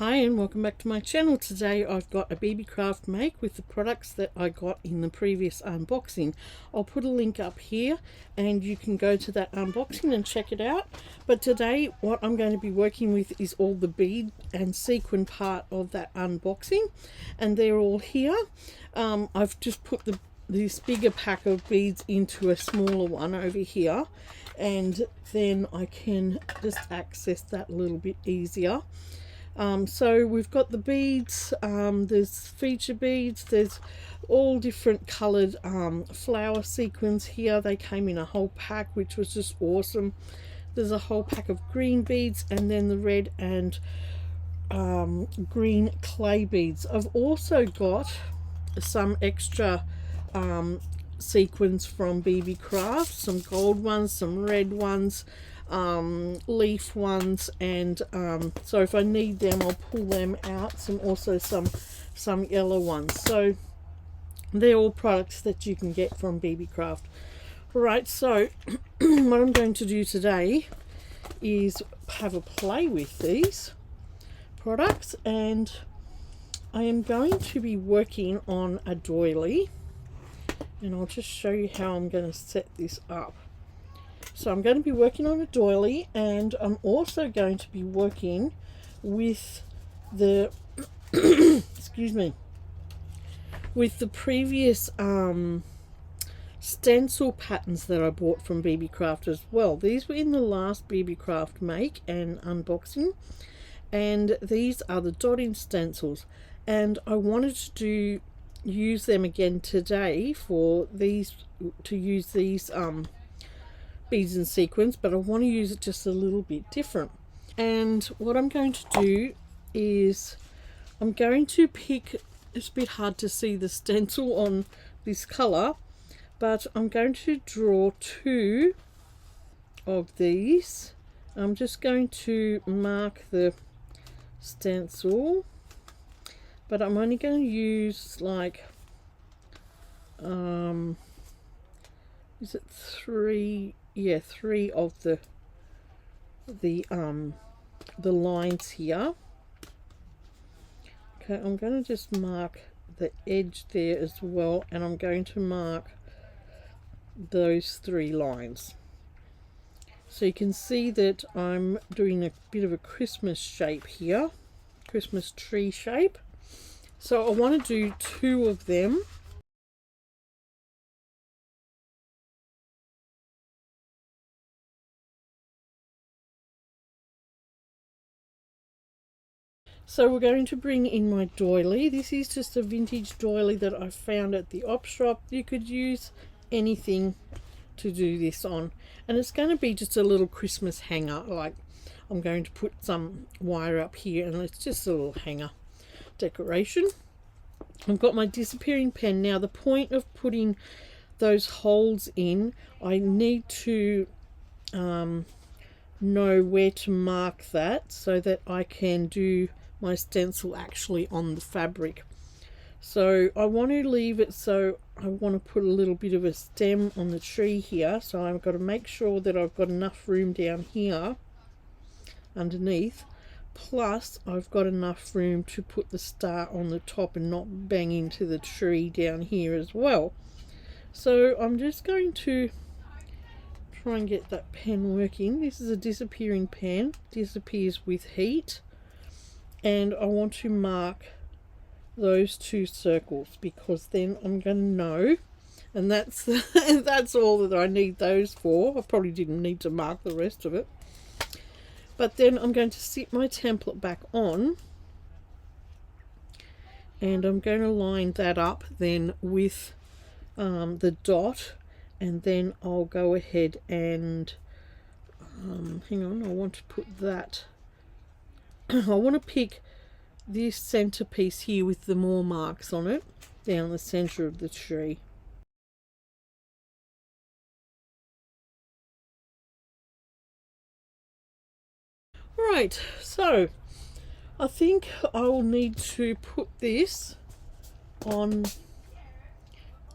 Hi and welcome back to my channel. Today I've got a Beebeecraft make with the products that I got in the previous unboxing. I'll put a link up here and you can go to that unboxing and check it out. But today what I'm going to be working with is all the bead and sequin part of that unboxing, and they're all here. I've just put this bigger pack of beads into a smaller one over here, and then I can just access that a little bit easier. So we've got the beads, there's feature beads, there's all different coloured flower sequins here. They came in a whole pack, which was just awesome. There's a whole pack of green beads and then the red and green clay beads. I've also got some extra sequins from Beebeecraft, some gold ones, some red ones, leaf ones, and so if I need them I'll pull them out. Some yellow ones. So they're all products that you can get from Beebeecraft. Right, so what I'm going to do today is have a play with these products, and I am going to be working on a doily, and I'll just show you how I'm going to set this up. So I'm going to be working on a doily, and I'm also going to be working with the excuse me, with the previous stencil patterns that I bought from Beebeecraft as well. These were in the last Beebeecraft make and unboxing, and these are the dotting stencils, and I wanted to use them again today for these, to use these beads and sequins, but I want to use it just a little bit different. And what I'm going to do is I'm going to pick, it's a bit hard to see the stencil on this colour, but I'm going to draw two of these. I'm just going to mark the stencil, but I'm only going to use like is it three? Yeah, three of the lines here. Okay, I'm going to just mark the edge there as well, and I'm going to mark those three lines. So you can see that I'm doing a bit of a Christmas shape here, Christmas tree shape. So I want to do two of them. So we're going to bring in my doily. This is just a vintage doily that I found at the op shop. You could use anything to do this on, and it's going to be just a little Christmas hanger. Like, I'm going to put some wire up here, and it's just a little hanger decoration. I've got my disappearing pen. Now the point of putting those holes in, I need to know where to mark that so that I can do my stencil actually on the fabric. So I want to leave it, so I want to put a little bit of a stem on the tree here, so I've got to make sure that I've got enough room down here underneath, plus I've got enough room to put the star on the top and not bang into the tree down here as well. So I'm just going to try and get that pen working. This is a disappearing pen, disappears with heat, and I want to mark those two circles because then I'm going to know, and that's that's all that I need those for. I probably didn't need to mark the rest of it, but then I'm going to sit my template back on, and I'm going to line that up then with the dot, and then I'll go ahead and hang on, I want to put that I want to pick this centerpiece here with the more marks on it down the center of the tree. Right, so I think I will need to put this on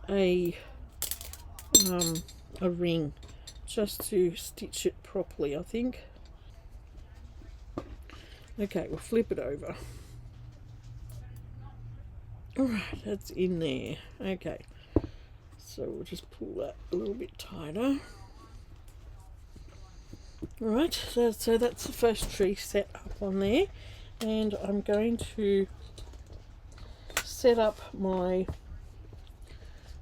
a ring just to stitch it properly, I think. Okay, we'll flip it over. Alright, that's in there. Okay, so we'll just pull that a little bit tighter. Alright, so that's the first tree set up on there, and I'm going to set up my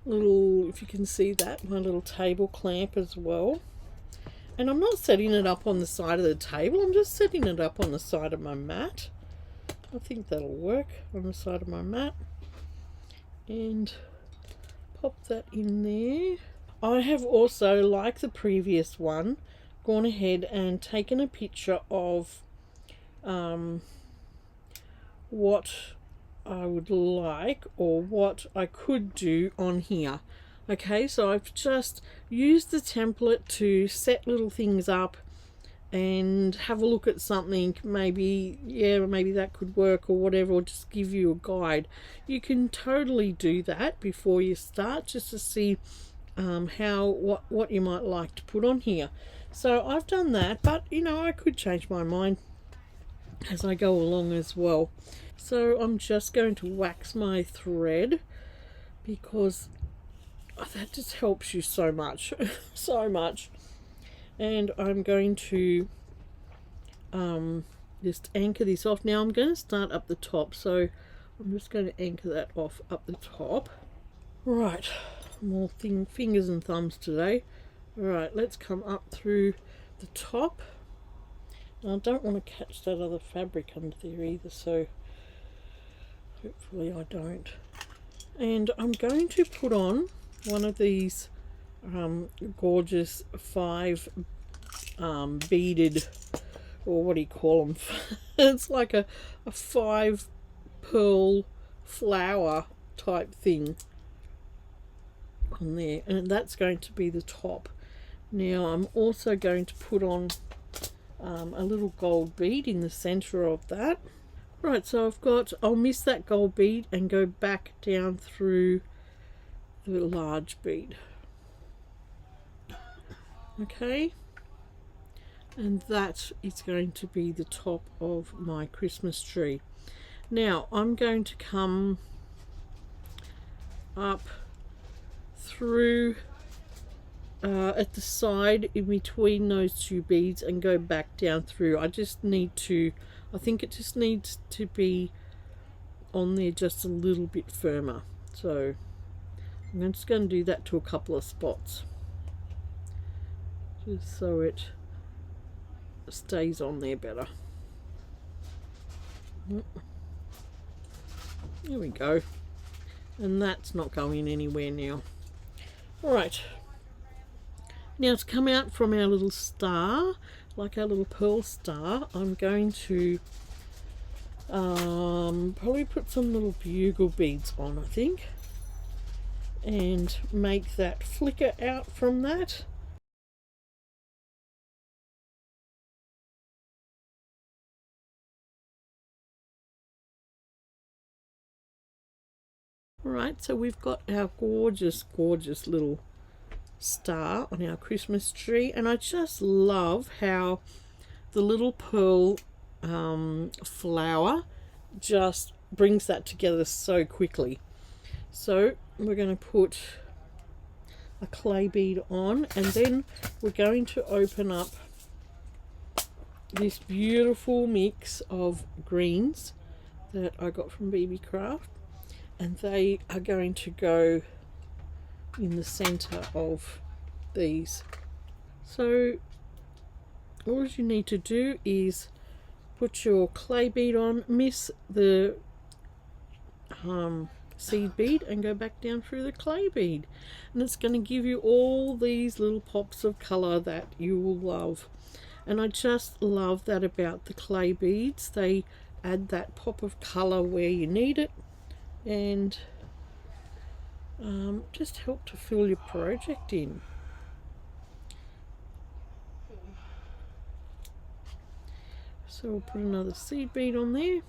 little, if you can see that, my little table clamp as well. And I'm not setting it up on the side of the table, I'm just setting it up on the side of my mat. I think that'll work on the side of my mat. And pop that in there. I have also, like the previous one, gone ahead and taken a picture of what I would like, or what I could do on here. Okay, so I've just used the template to set little things up and have a look at something, maybe, yeah, maybe that could work or whatever, or just give you a guide. You can totally do that before you start, just to see what you might like to put on here. So I've done that, but you know, I could change my mind as I go along as well. So I'm just going to wax my thread, because that just helps you so much so much. And I'm going to just anchor this off. Now I'm going to start up the top, so I'm just going to anchor that off up the top. Right, more fingers and thumbs today. Alright, let's come up through the top. I don't want to catch that other fabric under there either, so hopefully I don't. And I'm going to put on one of these gorgeous 5 beaded, or what do you call them? It's like a 5 pearl flower type thing on there, and that's going to be the top. Now I'm also going to put on a little gold bead in the center of that. Right, so I'll miss that gold bead and go back down through the large bead. Okay, and that is going to be the top of my Christmas tree. Now I'm going to come up through at the side in between those 2 beads and go back down through. I think it just needs to be on there just a little bit firmer. So I'm just going to do that to a couple of spots, just so it stays on there better. There we go. And that's not going anywhere now. Alright, now to come out from our little star, like our little pearl star, I'm going to probably put some little bugle beads on, I think, and make that flicker out from that. Alright, so we've got our gorgeous little star on our Christmas tree, and I just love how the little pearl flower just brings that together so quickly. So we're going to put a clay bead on, and then we're going to open up this beautiful mix of greens that I got from Beebeecraft, and they are going to go in the center of these. So all you need to do is put your clay bead on, miss the seed bead, and go back down through the clay bead, and it's going to give you all these little pops of color that you will love. And I just love that about the clay beads. They add that pop of color where you need it, and just help to fill your project in. So we'll put another seed bead on there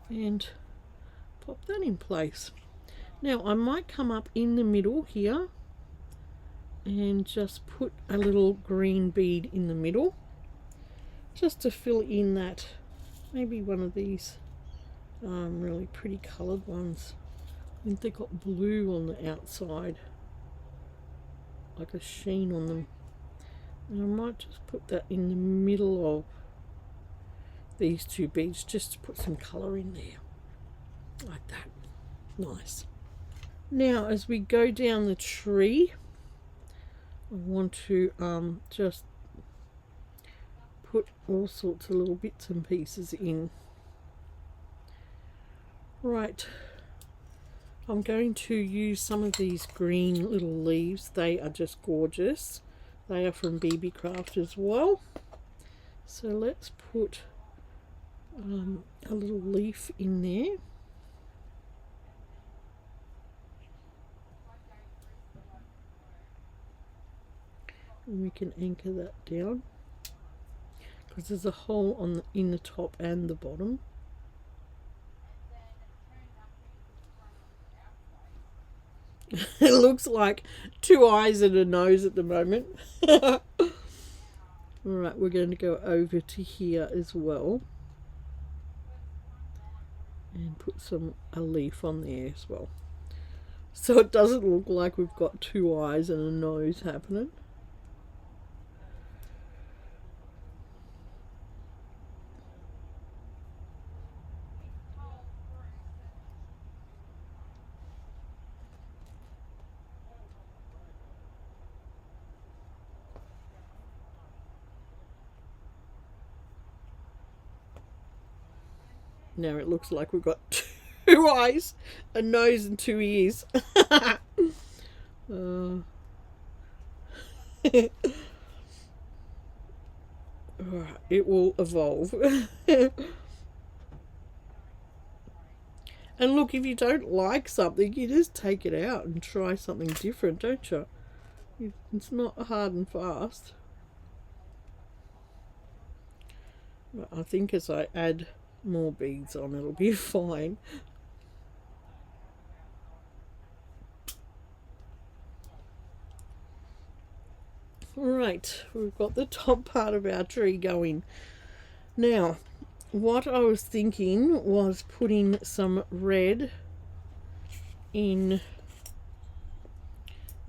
and pop that in place. Now I might come up in the middle here and just put a little green bead in the middle, just to fill in that, maybe one of these really pretty coloured ones. I think they've got blue on the outside, like a sheen on them. And I might just put that in the middle of these two beads, just to put some colour in there, like that. Nice. Now as we go down the tree, I want to just put all sorts of little bits and pieces in. Right, I'm going to use some of these green little leaves. They are just gorgeous. They are from Beebeecraft as well. So let's put a little leaf in there. And we can anchor that down, because there's a hole on in the top and the bottom. It looks like two eyes and a nose at the moment. Alright, we're going to go over to here as well and put a leaf on there as well, so it doesn't look like we've got two eyes and a nose happening. Now it looks like we've got two eyes, a nose and two ears. It will evolve. And look, if you don't like something, you just take it out and try something different, don't you? It's not hard and fast. But I think as I add more beads on, it'll be fine. Right, we've got the top part of our tree going. Now, what I was thinking was putting some red in,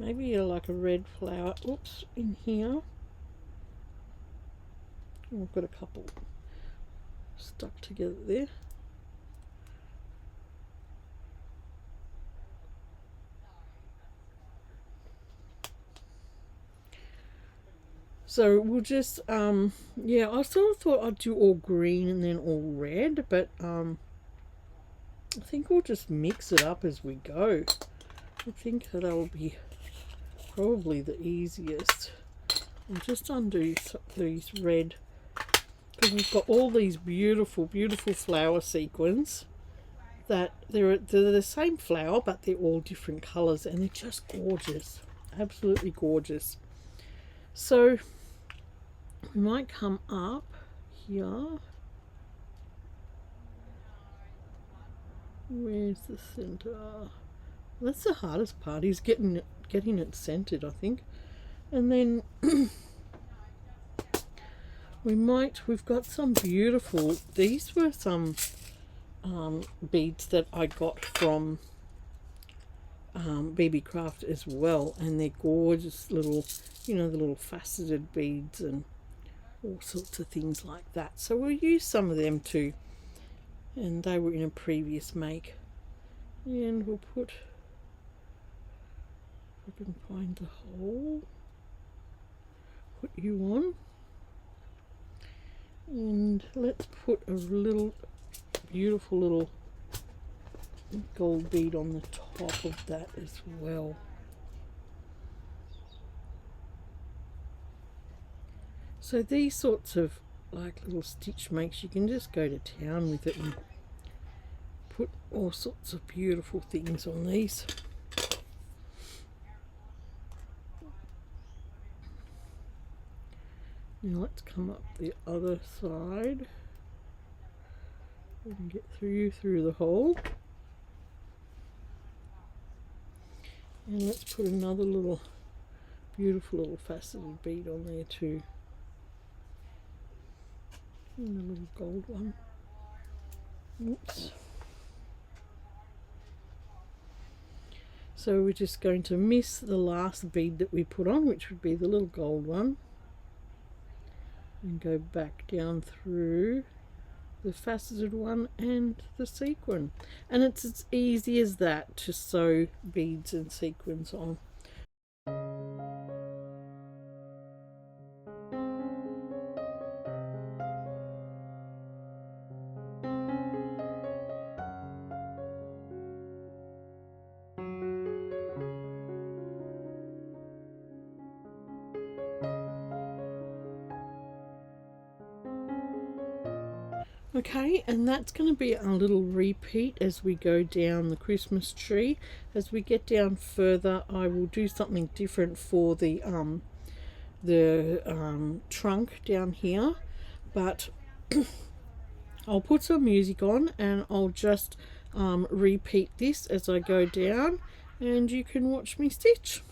maybe like a red flower, oops, in here. I've got a couple stuck together there. So we'll just, yeah, I sort of thought I'd do all green and then all red, but I think we'll just mix it up as we go. I think that will be probably the easiest. I'll just undo these red, because we've got all these beautiful, beautiful flower sequins that they're the same flower, but they're all different colours, and they're just gorgeous, absolutely gorgeous. So we might come up here. Where's the center? That's the hardest part, is getting it centered, I think. And then we've got some beautiful, these were some beads that I got from Beebeecraft as well, and they're gorgeous little, you know, the little faceted beads and all sorts of things like that. So we'll use some of them too, and they were in a previous make. And we'll put, if I can find the hole, put you on, and let's put a little beautiful little gold bead on the top of that as well. So these sorts of like little stitch makes, you can just go to town with it and put all sorts of beautiful things on these. Now let's come up the other side and get through the hole. And let's put another little beautiful little faceted bead on there too. And a little gold one. Oops. So we're just going to miss the last bead that we put on, which would be the little gold one, and go back down through the faceted one and the sequin. And it's as easy as that to sew beads and sequins on. Okay, and that's going to be a little repeat as we go down the Christmas tree. As we get down further, I will do something different for the trunk down here, but I'll put some music on and I'll just repeat this as I go down, and you can watch me stitch.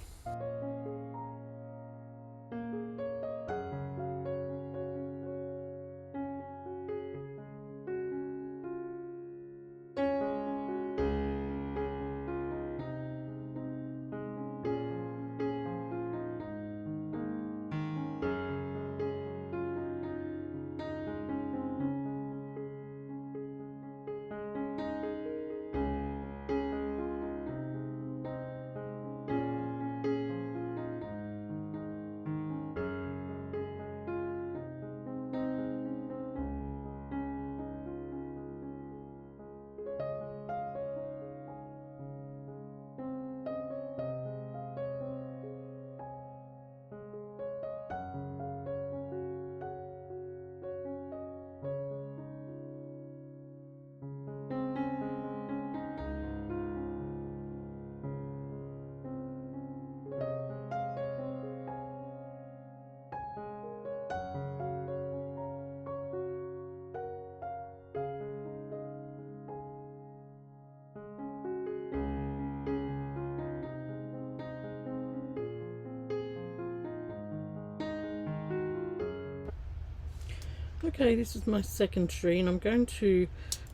Okay, this is my second tree, and I'm going to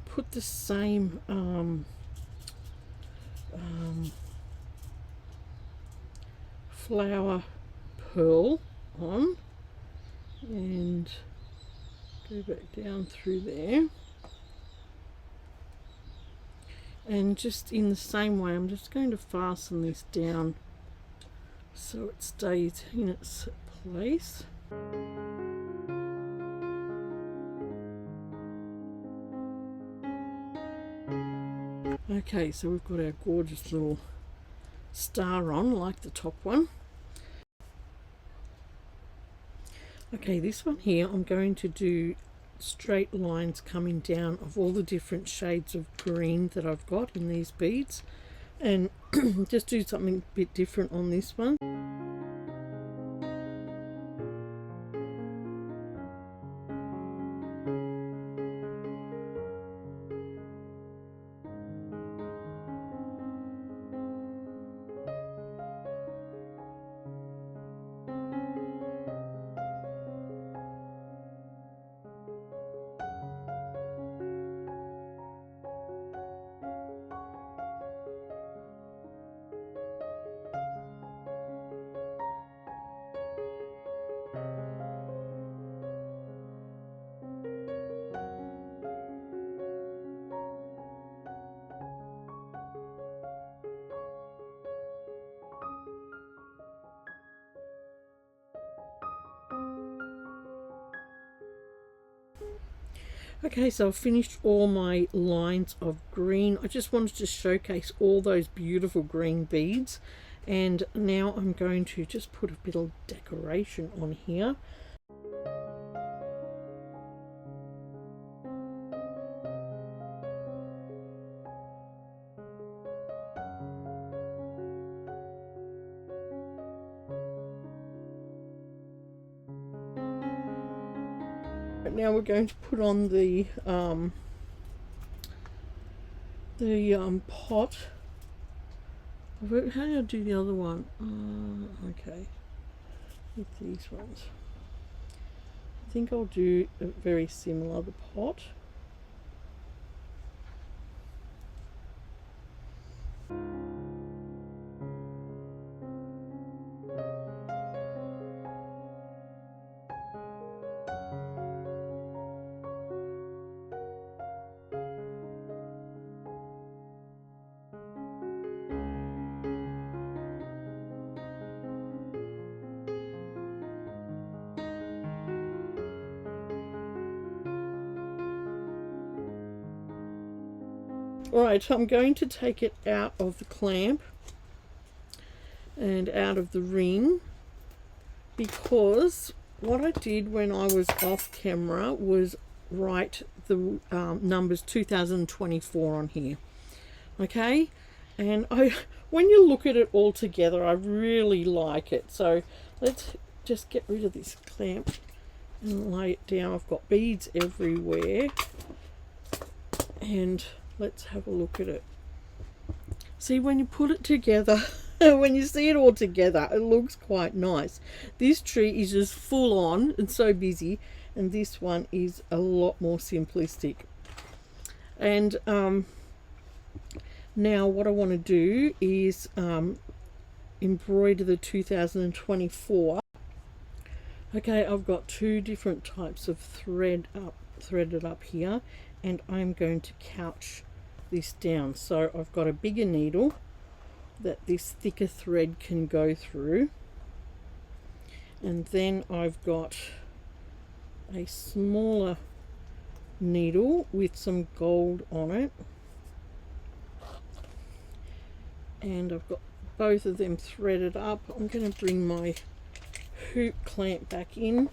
put the same flower pearl on and go back down through there, and just in the same way I'm just going to fasten this down so it stays in its place. Okay, so we've got our gorgeous little star on, like the top one. Okay, this one here, I'm going to do straight lines coming down of all the different shades of green that I've got in these beads, and just do something a bit different on this one. Okay, so I've finished all my lines of green. I just wanted to showcase all those beautiful green beads, and now I'm going to just put a bit of decoration on here. Now we're going to put on the pot. How do I do the other one? Okay, with these ones. think I'll do a very similar, the pot. Alright, I'm going to take it out of the clamp and out of the ring, because what I did when I was off camera was write the numbers 2024 on here. Okay, and when you look at it all together, I really like it. So let's just get rid of this clamp and lay it down. I've got beads everywhere, and let's have a look at it. See, when you put it together, when you see it all together, it looks quite nice. This tree is just full on and so busy, and this one is a lot more simplistic. And now what I want to do is embroider the 2024. Okay, I've got two different types of threaded up here, and I'm going to couch this down. So I've got a bigger needle that this thicker thread can go through, and then I've got a smaller needle with some gold on it, and I've got both of them threaded up. I'm going to bring my hoop clamp back in,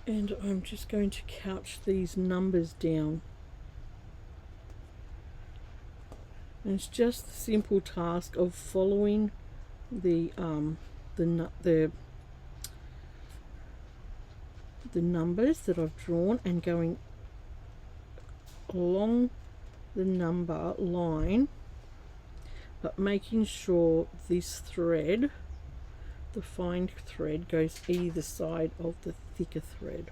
and I'm just going to couch these numbers down. And it's just the simple task of following the numbers that I've drawn and going along the number line, but making sure this thread, the fine thread, goes either side of the thicker thread.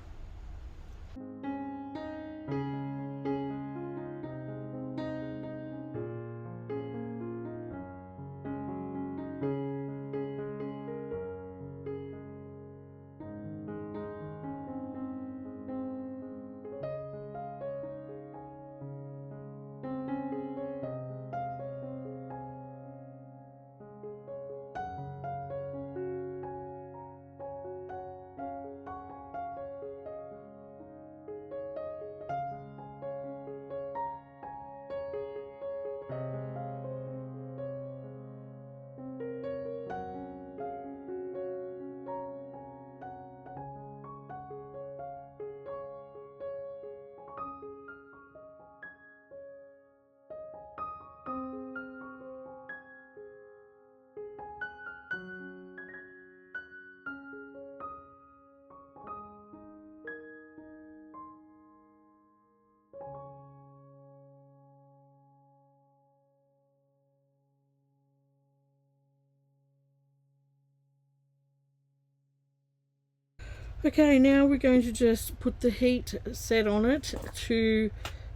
Okay, now we're going to just put the heat set on it to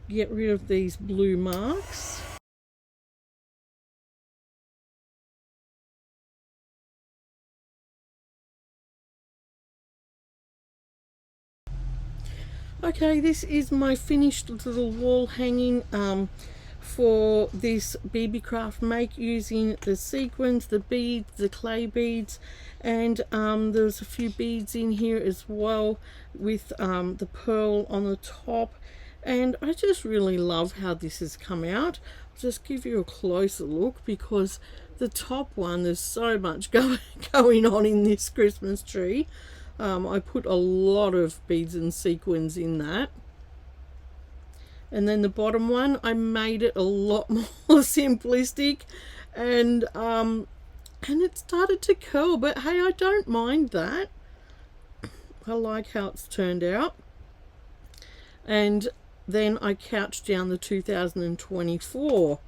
get rid of these blue marks. Okay, this is my finished little wall hanging for this Beebeecraft make, using the sequins, the beads, the clay beads, and there's a few beads in here as well with the pearl on the top. And I just really love how this has come out. I'll just give you a closer look, because the top one, there's so much going on in this Christmas tree. I put a lot of beads and sequins in that. And then the bottom one, I made it a lot more simplistic, and it started to curl, but hey, I don't mind that. I like how it's turned out. And then I couched down the 2024,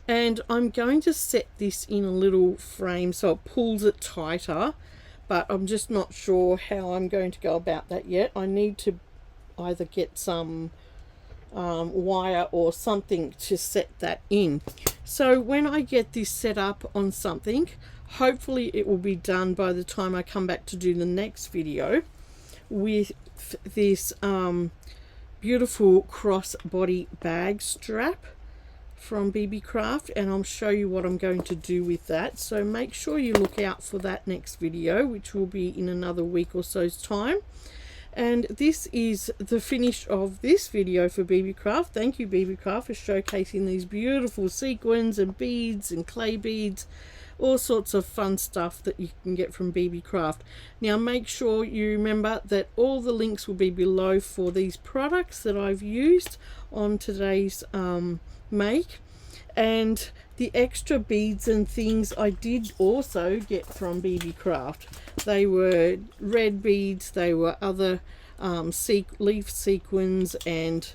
and I'm going to set this in a little frame so it pulls it tighter. but I'm just not sure how I'm going to go about that yet. I need to either get some wire or something to set that in. So when I get this set up on something, hopefully it will be done by the time I come back to do the next video with this beautiful crossbody bag strap from Beebeecraft, and I'll show you what I'm going to do with that. So make sure you look out for that next video, which will be in another week or so's time. And this is the finish of this video for Beebeecraft. Thank you, Beebeecraft, for showcasing these beautiful sequins and beads and clay beads, all sorts of fun stuff that you can get from Beebeecraft. Now make sure you remember that all the links will be below for these products that I've used on today's make, and the extra beads and things I did also get from Beebeecraft. They were red beads, they were other leaf sequins, and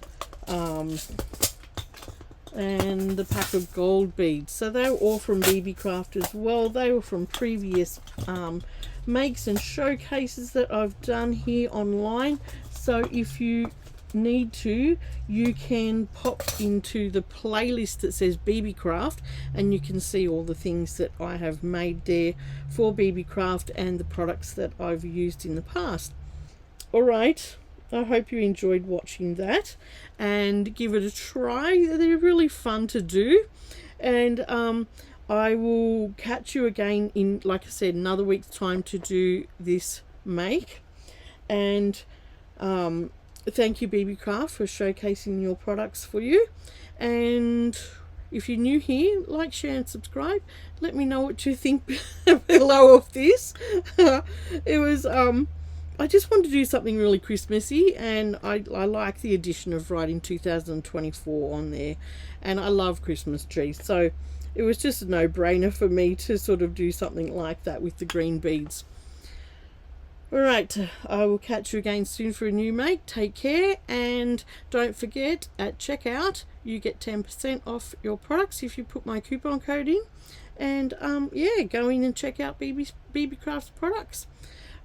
the pack of gold beads. So they were all from Beebeecraft as well. They were from previous makes and showcases that I've done here online. So if you need to, you can pop into the playlist that says Beebeecraft, and you can see all the things that I have made there for Beebeecraft and the products that I've used in the past. Alright, I hope you enjoyed watching that, and give it a try. They're really fun to do, and I will catch you again in, like I said, another week's time to do this make. And thank you, Beebeecraft, for showcasing your products for you. And if you're new here, like, share and subscribe. Let me know what you think below of this. It was I just wanted to do something really Christmassy, and I like the addition of writing 2024 on there, and I love Christmas trees, so it was just a no-brainer for me to sort of do something like that with the green beads. Alright, I will catch you again soon for a new make. Take care, and don't forget, at checkout you get 10% off your products if you put my coupon code in. And yeah, go in and check out Beebeecraft's products.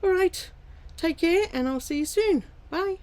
Alright, take care, and I'll see you soon. Bye.